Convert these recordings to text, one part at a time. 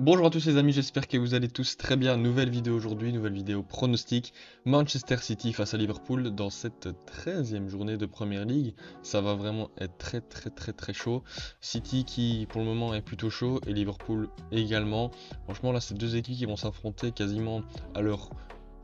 Bonjour à tous les amis, j'espère que vous allez tous très bien. Nouvelle vidéo aujourd'hui, nouvelle vidéo pronostic. Manchester City face à Liverpool dans cette 13e journée de Premier League. Ça va vraiment être très chaud. City qui pour le moment est plutôt chaud et Liverpool également. Franchement là c'est deux équipes qui vont s'affronter quasiment à leur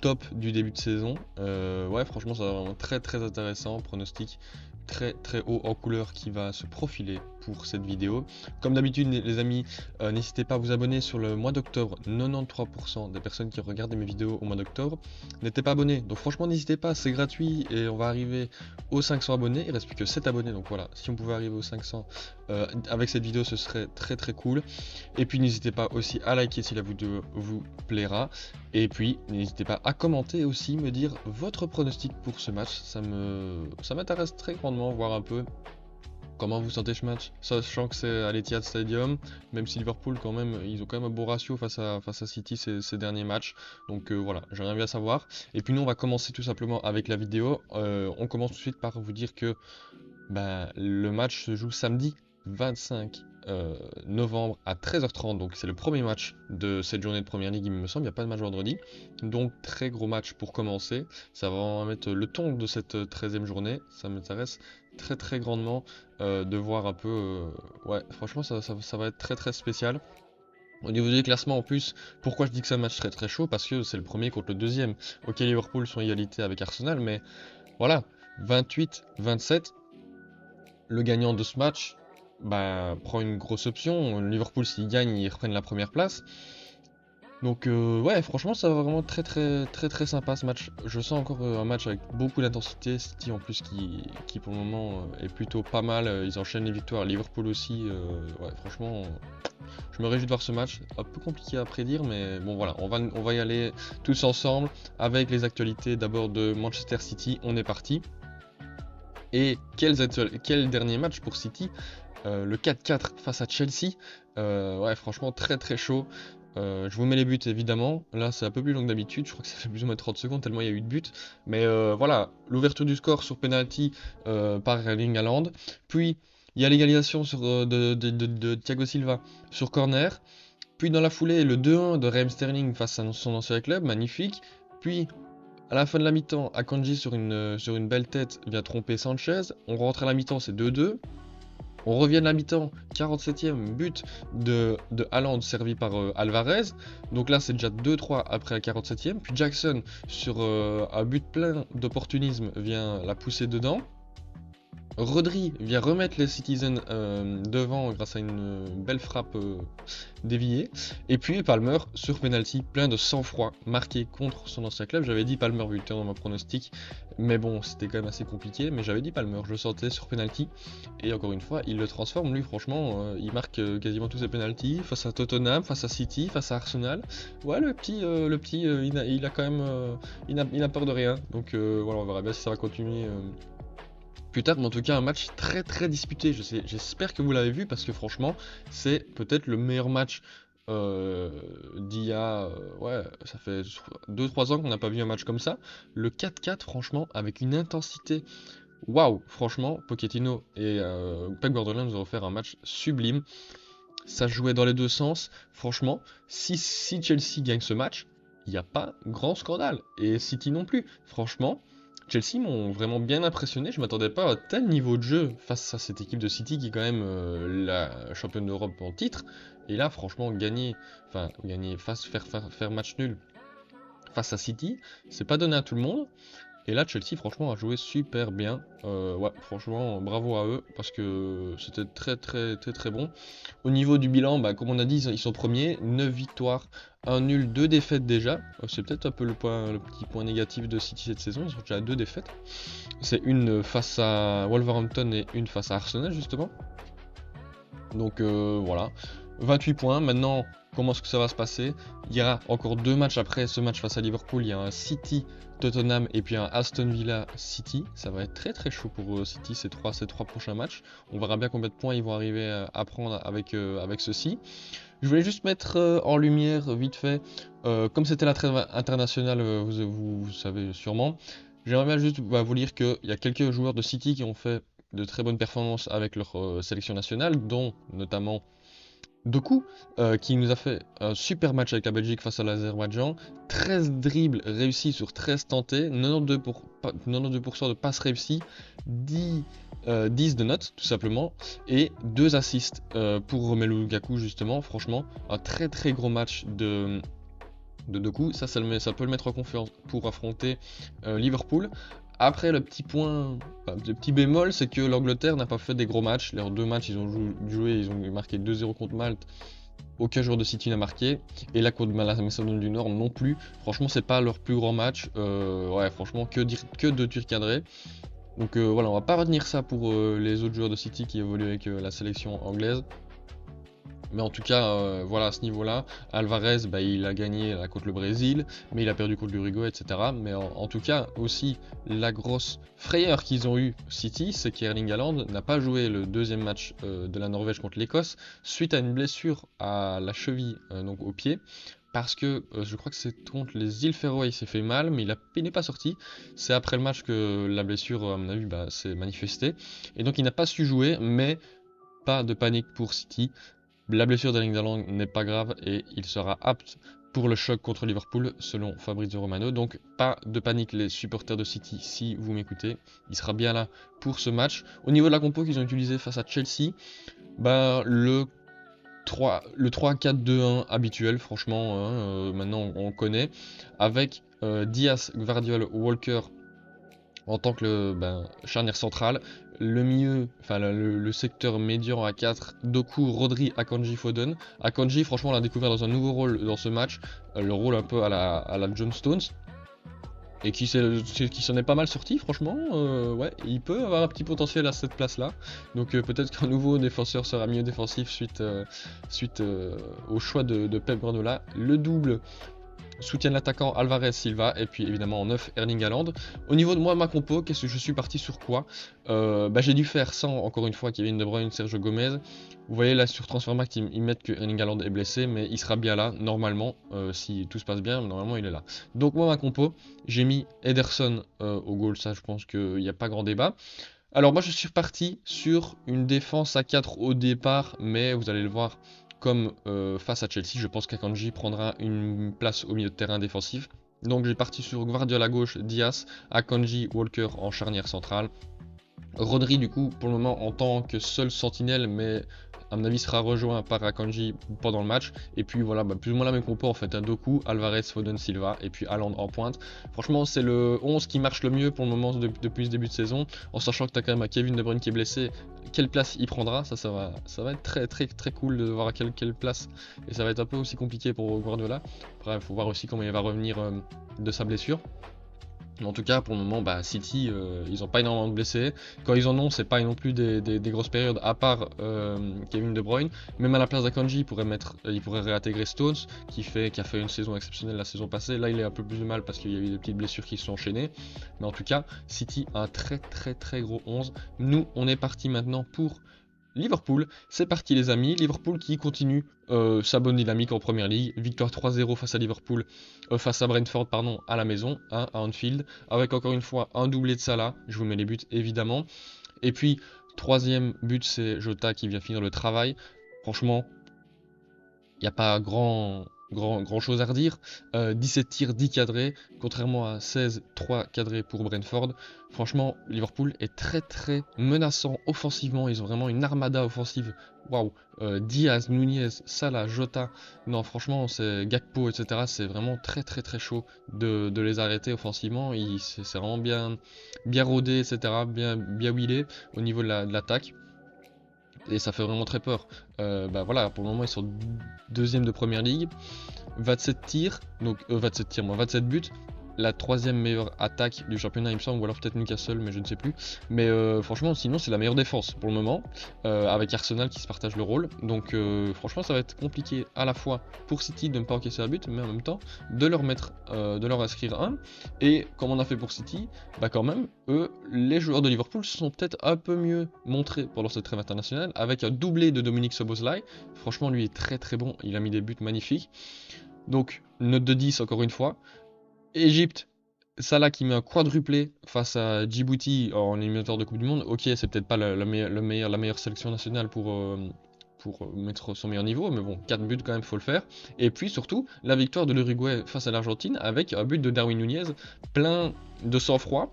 top du début de saison. Ouais franchement ça va vraiment très intéressant. Pronostic très haut en couleur qui va se profiler pour cette vidéo. Comme d'habitude les amis, n'hésitez pas à vous abonner sur le mois d'octobre. 93% des personnes qui regardent mes vidéos au mois d'octobre n'étaient pas abonnés. Donc franchement n'hésitez pas, c'est gratuit et on va arriver aux 500 abonnés. Il reste plus que 7 abonnés. Donc voilà, si on pouvait arriver aux 500 avec cette vidéo, ce serait très cool. Et puis n'hésitez pas aussi à liker si la vidéo vous plaira. Et puis n'hésitez pas à commenter aussi, me dire votre pronostic pour ce match. Ça m'intéresse très grandement, voir un peu comment vous sentez ce match, sachant que c'est à l'Etihad Stadium, même si Liverpool quand même, ils ont quand même un bon ratio face à City ces derniers matchs. Donc voilà, j'aimerais bien savoir. Et puis nous on va commencer tout simplement avec la vidéo. On commence tout de suite par vous dire que le match se joue samedi 25 novembre à 13h30, donc c'est le premier match de cette journée de Première Ligue, il me semble, il n'y a pas de match vendredi. Donc très gros match pour commencer, ça va vraiment mettre le ton de cette 13e journée, ça m'intéresse très grandement de voir un peu... ouais, franchement ça va être très spécial. Au niveau du classement en plus, pourquoi je dis que c'est un match très chaud? Parce que c'est le premier contre le deuxième. Ok, Liverpool sont égalité avec Arsenal, mais voilà, 28-27, le gagnant de ce match prend une grosse option. Liverpool, s'ils gagnent, ils reprennent la première place. Donc ouais, franchement, ça va vraiment très sympa ce match. Je sens encore un match avec beaucoup d'intensité. City en plus qui pour le moment est plutôt pas mal. Ils enchaînent les victoires. Liverpool aussi. Ouais, franchement, je me réjouis de voir ce match. Un peu compliqué à prédire, mais bon voilà, on va y aller tous ensemble avec les actualités d'abord de Manchester City. On est parti. Et quel dernier match pour City, le 4-4 face à Chelsea. Ouais, franchement, très chaud. Je vous mets les buts évidemment. Là, c'est un peu plus long que d'habitude. Je crois que ça fait plus ou moins 30 secondes tellement il y a eu de buts. Mais voilà, l'ouverture du score sur penalty par Erling Haaland. Puis, il y a l'égalisation de Thiago Silva sur corner. Puis, dans la foulée, le 2-1 de Raheem Sterling face à son ancien club. Magnifique. Puis, à la fin de la mi-temps, Akanji sur une belle tête vient tromper Sanchez. On rentre à la mi-temps, c'est 2-2. On revient de la mi-temps, 47e but de Haaland servi par Alvarez. Donc là, c'est déjà 2-3 après la 47e. Puis Jackson, sur un but plein d'opportunisme, vient la pousser dedans. Rodri vient remettre les Citizens devant grâce à une belle frappe déviée. Et puis Palmer sur penalty, plein de sang-froid, marqué contre son ancien club. J'avais dit Palmer buteur dans ma pronostic, mais bon, c'était quand même assez compliqué. Mais j'avais dit Palmer, je le sentais sur penalty. Et encore une fois, il le transforme. Lui, franchement, il marque quasiment tous ses penalties face à Tottenham, face à City, face à Arsenal. Ouais, le petit, il a quand même, il n'a peur de rien. Donc voilà, on verra bien si ça va continuer plus tard, mais en tout cas un match très disputé. J'espère que vous l'avez vu parce que franchement, c'est peut-être le meilleur match d'il y a, ouais, ça fait 2-3 ans qu'on n'a pas vu un match comme ça. Le 4-4, franchement, avec une intensité. Waouh, franchement, Pochettino et Pep Guardiola nous ont offert un match sublime. Ça jouait dans les deux sens. Franchement, si Chelsea gagne ce match, il n'y a pas grand scandale. Et City non plus. Franchement, Chelsea m'ont vraiment bien impressionné. Je m'attendais pas à un tel niveau de jeu face à cette équipe de City qui est quand même la championne d'Europe en titre. Et là, franchement, gagner faire match nul face à City, c'est pas donné à tout le monde. Et là, Chelsea, franchement, a joué super bien. Ouais, franchement, bravo à eux, parce que c'était très bon. Au niveau du bilan, comme on a dit, ils sont premiers, 9 victoires, un nul, 2 défaites déjà. C'est peut-être un peu le petit point négatif de City cette saison, ils ont déjà 2 défaites. C'est une face à Wolverhampton et une face à Arsenal, justement. Donc voilà, 28 points. Maintenant, comment est-ce que ça va se passer? Il y aura encore 2 matchs après ce match face à Liverpool. Il y a un City Tottenham et puis un Aston Villa City. Ça va être très chaud pour City ces trois prochains matchs. On verra bien combien de points ils vont arriver à prendre avec ceci. Je voulais juste mettre en lumière vite fait, comme c'était la trêve internationale, vous savez sûrement. J'aimerais bien juste vous dire qu'il y a quelques joueurs de City qui ont fait de très bonnes performances avec leur sélection nationale, dont notamment Doku, qui nous a fait un super match avec la Belgique face à l'Azerbaïdjan. 13 dribbles réussis sur 13 tentés, 92% de passes réussies, 10 de notes tout simplement, et 2 assists pour Romelu Lukaku justement. Franchement, un très très gros match de Doku. Ça peut le mettre en confiance pour affronter Liverpool. Après, le petit bémol, c'est que l'Angleterre n'a pas fait des gros matchs. Leurs deux matchs, ils ont joué, ils ont marqué 2-0 contre Malte. Aucun joueur de City n'a marqué. Et là, contre la Macédoine du Nord non plus. Franchement, c'est pas leur plus grand match. Ouais, franchement, que de tirs cadrés. Donc voilà, on va pas retenir ça pour les autres joueurs de City qui évoluent avec la sélection anglaise. Mais en tout cas, voilà, à ce niveau-là, Alvarez, bah, il a gagné là, contre le Brésil, mais il a perdu contre l'Uruguay, etc. Mais en tout cas, aussi, la grosse frayeur qu'ils ont eu City, c'est qu'Erling Haaland n'a pas joué le deuxième match de la Norvège contre l'Écosse, suite à une blessure à la cheville, donc au pied. Parce que je crois que c'est contre les îles Féroé, il s'est fait mal, mais il n'est pas sorti. C'est après le match que la blessure, à mon avis, bah, s'est manifestée. Et donc il n'a pas su jouer, mais pas de panique pour City. La blessure d'Erling Haaland n'est pas grave et il sera apte pour le choc contre Liverpool selon Fabrizio Romano. Donc pas de panique les supporters de City si vous m'écoutez. Il sera bien là pour ce match. Au niveau de la compo qu'ils ont utilisé face à Chelsea, bah, le 3-4-2-1 habituel, franchement, hein, maintenant on le connaît. Avec Diaz, Gvardiol, Walker en tant que charnière centrale. Le milieu, enfin le secteur médian à 4, Doku, Rodri, Akanji, Foden. Akanji, franchement, on l'a découvert dans un nouveau rôle dans ce match, le rôle un peu à la John Stones, et qui s'en est pas mal sorti, franchement. Ouais, il peut avoir un petit potentiel à cette place-là. Donc peut-être qu'un nouveau défenseur sera mieux défensif suite au choix de Pep Guardiola. Le double soutient l'attaquant Alvarez Silva et puis évidemment en 9 Erling Haaland. Au niveau de moi, ma compo, qu'est-ce que je suis parti sur quoi? J'ai dû faire sans encore une fois Kevin De Bruyne, Sergio Gomez. Vous voyez là sur Transfermarkt ils mettent que Erling Haaland est blessé, mais il sera bien là normalement si tout se passe bien. Normalement il est là. Donc moi ma compo, j'ai mis Ederson au goal, ça je pense qu'il n'y a pas grand débat. Alors moi je suis reparti sur une défense à 4 au départ, mais vous allez le voir, comme face à Chelsea, je pense qu'Akanji prendra une place au milieu de terrain défensif. Donc j'ai parti sur Guardiola à gauche, Diaz, Akanji, Walker en charnière centrale. Rodri du coup pour le moment en tant que seul sentinelle, mais à mon avis sera rejoint par Akanji pendant le match. Et puis voilà, plus ou moins la même compo en fait, un Doku, Alvarez, Foden, Silva et puis Haaland en pointe. Franchement c'est le 11 qui marche le mieux pour le moment depuis ce début de saison, en sachant que tu as quand même un Kevin De Bruyne qui est blessé. Quelle place il prendra, ça va être très très très cool de voir à quelle place, et ça va être un peu aussi compliqué pour Guardiola. Après il faut voir aussi comment il va revenir de sa blessure. En tout cas, pour le moment, City, ils n'ont pas énormément de blessés. Quand ils en ont, c'est pas non plus des grosses périodes, à part Kevin De Bruyne. Même à la place d'Akanji, il pourrait réintégrer Stones, qui a fait une saison exceptionnelle la saison passée. Là, il a un peu plus de mal parce qu'il y a eu des petites blessures qui se sont enchaînées. Mais en tout cas, City a un très très très gros 11. Nous, on est parti maintenant pour Liverpool. C'est parti les amis, Liverpool qui continue sa bonne dynamique en première ligue, victoire 3-0 face à Liverpool, face à Brentford pardon, à la maison, hein, à Anfield, avec encore une fois un doublé de Salah, je vous mets les buts évidemment, et puis troisième but c'est Jota qui vient finir le travail. Franchement, il n'y a pas grand chose à redire. 17 tirs, 10 cadrés, contrairement à 16, 3 cadrés pour Brentford. Franchement, Liverpool est très très menaçant offensivement. Ils ont vraiment une armada offensive. Waouh! Diaz, Nunez, Salah, Jota. Non, franchement, c'est Gakpo, etc. C'est vraiment très très très chaud de les arrêter offensivement. C'est vraiment bien rodé, etc. Bien wheelé au niveau de l'attaque. Et ça fait vraiment très peur. Voilà, pour le moment ils sont deuxième de première ligue, 27 tirs, donc 27 tirs, 27 buts, la troisième meilleure attaque du championnat il me semble, ou alors peut-être Newcastle, mais je ne sais plus. Mais franchement sinon c'est la meilleure défense pour le moment, avec Arsenal qui se partage le rôle. Donc franchement ça va être compliqué à la fois pour City de ne pas encaisser un but, mais en même temps de leur inscrire un. Et comme on a fait pour City, quand même, eux, les joueurs de Liverpool se sont peut-être un peu mieux montrés pendant cette trêve internationale, avec un doublé de Dominique Szoboszlai. Franchement lui est très très bon, il a mis des buts magnifiques. Donc note de 10 encore une fois. Égypte, Salah qui met un quadruplé face à Djibouti en éliminatoire de Coupe du Monde. Ok, c'est peut-être pas la meilleure sélection nationale pour pour mettre son meilleur niveau, mais bon, 4 buts quand même, faut le faire. Et puis surtout, la victoire de l'Uruguay face à l'Argentine avec un but de Darwin Núñez, plein de sang-froid.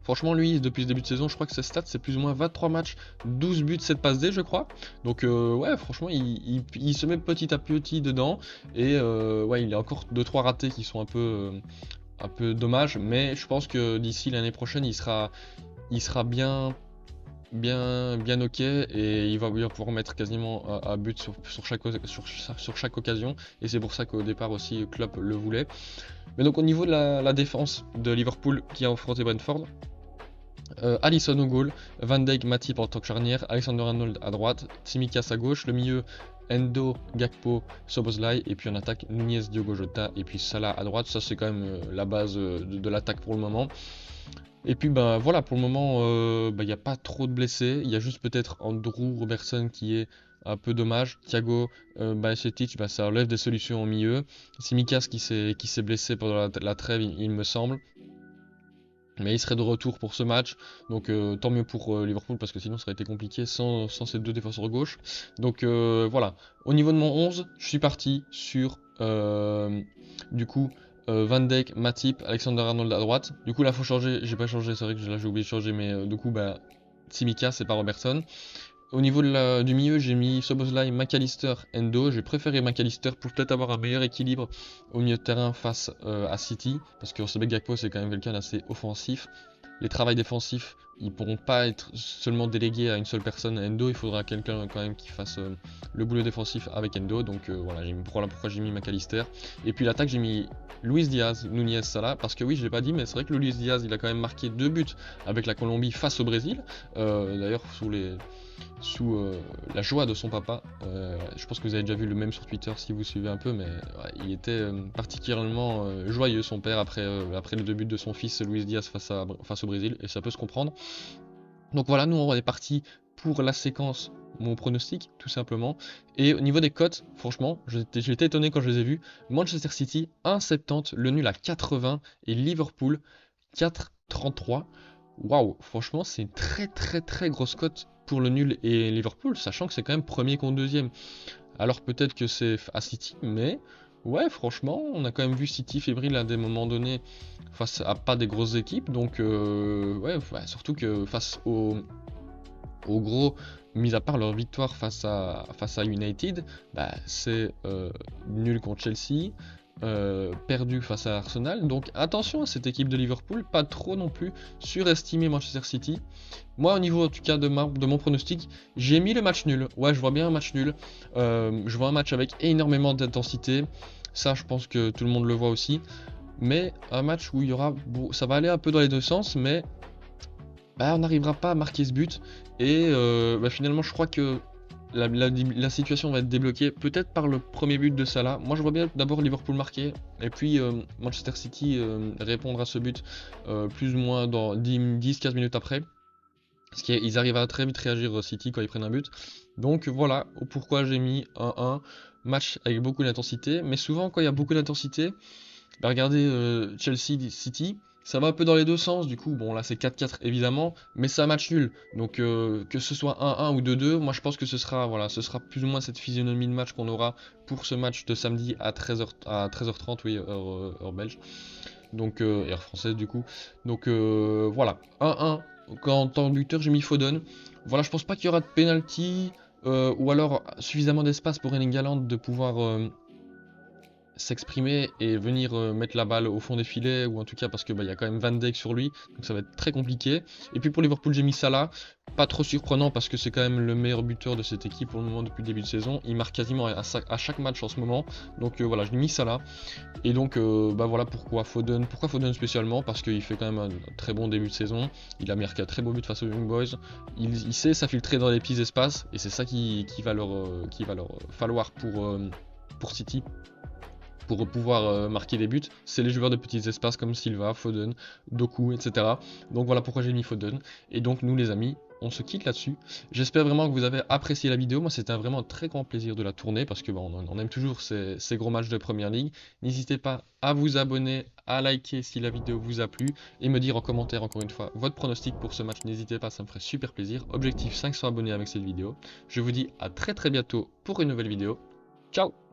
Franchement, lui, depuis ce début de saison, je crois que ses stats, c'est plus ou moins 23 matchs, 12 buts, 7 passes D, je crois. Donc, ouais, franchement, il se met petit à petit dedans. Et ouais, il y a encore 2-3 ratés qui sont un peu dommages. Mais je pense que d'ici l'année prochaine, il sera bien ok. Et il va pouvoir mettre quasiment un but sur chaque occasion. Et c'est pour ça qu'au départ aussi, Klopp le voulait. Mais donc, au niveau de la défense de Liverpool qui a affronté Brentford, Alisson au goal, Van Dijk, Matip en tant que charnière, Alexander-Arnold à droite, Tsimikas à gauche, le milieu Endo, Gakpo, Szoboszlai, et puis en attaque Nunez, Diogo Jota et puis Salah à droite. Ça c'est quand même la base de l'attaque pour le moment. Et puis ben voilà, pour le moment il n'y a pas trop de blessés, il y a juste peut-être Andrew Robertson qui est un peu dommage, Thiago Bajcetic, ça enlève des solutions au milieu, Tsimikas qui s'est blessé pendant la trêve il me semble. Mais il serait de retour pour ce match, donc tant mieux pour Liverpool parce que sinon ça aurait été compliqué sans ces deux défenseurs gauche. Donc voilà, au niveau de mon 11, je suis parti sur du coup Van Dijk, Matip, Alexander-Arnold à droite. Du coup là faut changer, j'ai pas changé, c'est vrai que là j'ai oublié de changer, mais du coup Tsimikas c'est pas Robertson. Au niveau du milieu, j'ai mis Szoboszlai, McAllister, Endo. J'ai préféré McAllister pour peut-être avoir un meilleur équilibre au milieu de terrain face à City. Parce que Rosberg Gakpo, c'est quand même quelqu'un d'assez offensif. Les travails défensifs, ils pourront pas être seulement délégués à une seule personne. Endo, il faudra quelqu'un quand même qui fasse le boulot défensif avec Endo. Donc voilà, pourquoi j'ai mis McAllister. Et puis l'attaque, j'ai mis Luis Diaz, Nunez, Salah. Parce que oui, je l'ai pas dit, mais c'est vrai que Luis Diaz, il a quand même marqué 2 buts avec la Colombie face au Brésil. D'ailleurs, sous la joie de son papa. Je pense que vous avez déjà vu le même sur Twitter si vous suivez un peu, mais ouais, il était particulièrement joyeux, son père, après les 2 buts de son fils Luis Diaz face au Brésil, et ça peut se comprendre. Donc voilà, nous on est parti pour la séquence, mon pronostic, tout simplement. Et au niveau des cotes, franchement, j'étais étonné quand je les ai vus. Manchester City 1,70, le nul à 80, et Liverpool 4,33. Waouh, franchement, c'est une très très très grosse cote pour le nul et Liverpool, sachant que c'est quand même premier contre deuxième. Alors peut-être que c'est à City, mais ouais, franchement, on a quand même vu City fébrile à des moments donnés face à pas des grosses équipes. Donc ouais, surtout que face au gros, mis à part leur victoire face à United, c'est nul contre Chelsea. Perdu face à Arsenal, donc attention à cette équipe de Liverpool, pas trop non plus surestimer Manchester City. Moi au niveau en tout cas de mon pronostic, j'ai mis le match nul, ouais je vois bien un match nul, je vois un match avec énormément d'intensité, ça je pense que tout le monde le voit aussi, mais un match où il y aura, ça va aller un peu dans les deux sens, mais on n'arrivera pas à marquer ce but, et finalement je crois que la situation va être débloquée peut-être par le premier but de Salah. Moi je vois bien d'abord Liverpool marquer et puis Manchester City répondre à ce but plus ou moins dans 10-15 minutes après. Parce qu'ils arrivent à très vite réagir City quand ils prennent un but. Donc voilà pourquoi j'ai mis 1-1. Match avec beaucoup d'intensité. Mais souvent quand il y a beaucoup d'intensité, regardez Chelsea City. Ça va un peu dans les deux sens, du coup, bon là c'est 4-4 évidemment, mais c'est un match nul. Donc que ce soit 1-1 ou 2-2, moi je pense que ce sera plus ou moins cette physionomie de match qu'on aura pour ce match de samedi à 13h30, oui, heure belge. Donc, heure française du coup. Donc voilà, 1-1. En tant que buteur, j'ai mis Foden. Voilà, je pense pas qu'il y aura de penalty, ou alors suffisamment d'espace pour Erling Haaland de pouvoir s'exprimer et venir mettre la balle au fond des filets, ou en tout cas parce que il y a quand même Van Dijk sur lui, donc ça va être très compliqué. Et puis pour Liverpool j'ai mis Salah, pas trop surprenant parce que c'est quand même le meilleur buteur de cette équipe pour le moment depuis le début de saison, il marque quasiment à chaque match en ce moment, donc voilà, je l'ai mis Salah. Et donc voilà pourquoi Foden spécialement, parce qu'il fait quand même un très bon début de saison, il a marqué un très beau but face aux Young Boys, il sait s'infiltrer dans les petits espaces, et c'est ça qui va leur falloir pour City pour pouvoir marquer des buts, c'est les joueurs de petits espaces comme Silva, Foden, Doku, etc. Donc voilà pourquoi j'ai mis Foden. Et donc nous les amis, on se quitte là-dessus. J'espère vraiment que vous avez apprécié la vidéo. Moi, c'était vraiment un très grand plaisir de la tourner parce que bon, on aime toujours ces gros matchs de Première Ligue. N'hésitez pas à vous abonner, à liker si la vidéo vous a plu et me dire en commentaire encore une fois votre pronostic pour ce match. N'hésitez pas, ça me ferait super plaisir. Objectif 500 abonnés avec cette vidéo. Je vous dis à très bientôt pour une nouvelle vidéo. Ciao!